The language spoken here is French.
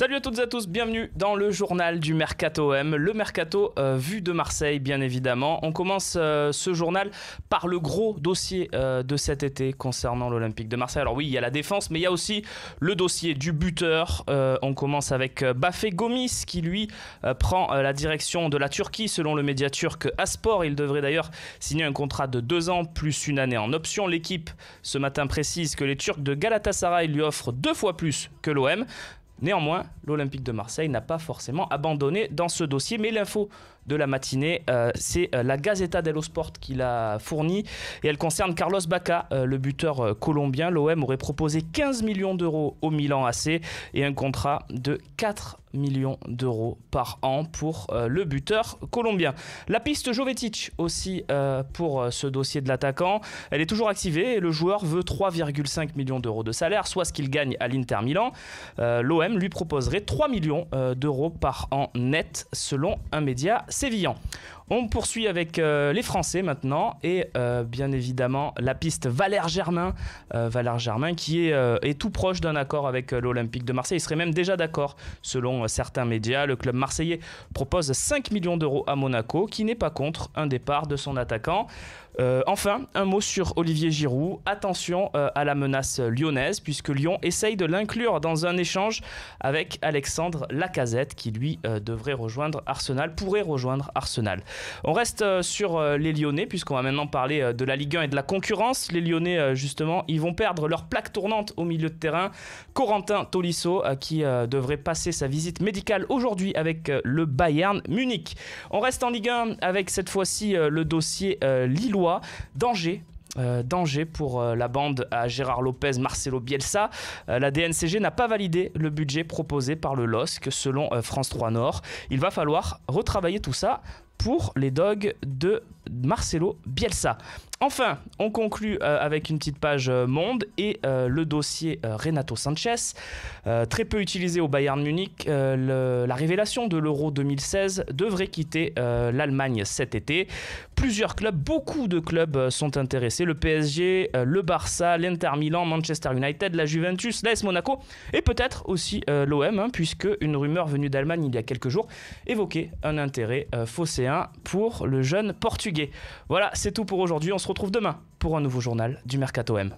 Salut à toutes et à tous, bienvenue dans le journal du Mercato OM, le Mercato vu de Marseille bien évidemment. On commence ce journal par le gros dossier de cet été concernant l'Olympique de Marseille. Alors oui, il y a la défense, mais il y a aussi le dossier du buteur. On commence avec Bafé Gomis qui lui prend la direction de la Turquie selon le média turc Aspor. Il devrait d'ailleurs signer un contrat de 2 ans plus une année en option. L'équipe ce matin précise que les Turcs de Galatasaray lui offrent 2 fois plus que l'OM. Néanmoins, l'Olympique de Marseille n'a pas forcément abandonné dans ce dossier, mais l'info de la matinée, c'est la Gazzetta dello Sport qui l'a fournie et elle concerne Carlos Bacca, le buteur colombien. L'OM aurait proposé 15 millions d'euros au Milan AC et un contrat de 4 millions d'euros par an pour le buteur colombien. La piste Jovetic aussi pour ce dossier de l'attaquant, elle est toujours activée et le joueur veut 3,5 millions d'euros de salaire, soit ce qu'il gagne à l'Inter Milan. L'OM lui proposerait 3 millions d'euros par an net selon un média sévillan. On poursuit avec les Français maintenant et bien évidemment la piste Valère Germain qui est tout proche d'un accord avec l'Olympique de Marseille. Il serait même déjà d'accord selon certains médias. Le club marseillais propose 5 millions d'euros à Monaco qui n'est pas contre un départ de son attaquant. Enfin, un mot sur Olivier Giroud. Attention à la menace lyonnaise puisque Lyon essaye de l'inclure dans un échange avec Alexandre Lacazette qui lui pourrait rejoindre Arsenal. On reste sur les Lyonnais puisqu'on va maintenant parler de la Ligue 1 et de la concurrence. Les Lyonnais justement, ils vont perdre leur plaque tournante au milieu de terrain. Corentin Tolisso qui devrait passer sa visite médicale aujourd'hui avec le Bayern Munich. On reste en Ligue 1 avec cette fois-ci le dossier lillois. Danger pour la bande à Gérard Lopez, Marcelo Bielsa. La DNCG n'a pas validé le budget proposé par le LOSC selon France 3 Nord. Il va falloir retravailler tout ça pour les Dogs de Marcelo Bielsa. Enfin, on conclut avec une petite page monde et le dossier Renato Sanchez. Très peu utilisé au Bayern Munich, la révélation de l'Euro 2016 devrait quitter l'Allemagne cet été. Plusieurs clubs, beaucoup de clubs sont intéressés. Le PSG, le Barça, l'Inter Milan, Manchester United, la Juventus, l'AS Monaco et peut-être aussi l'OM, puisque une rumeur venue d'Allemagne il y a quelques jours évoquait un intérêt phocéen pour le jeune portugais. Voilà, c'est tout pour aujourd'hui. On se retrouve demain pour un nouveau journal du Mercato OM.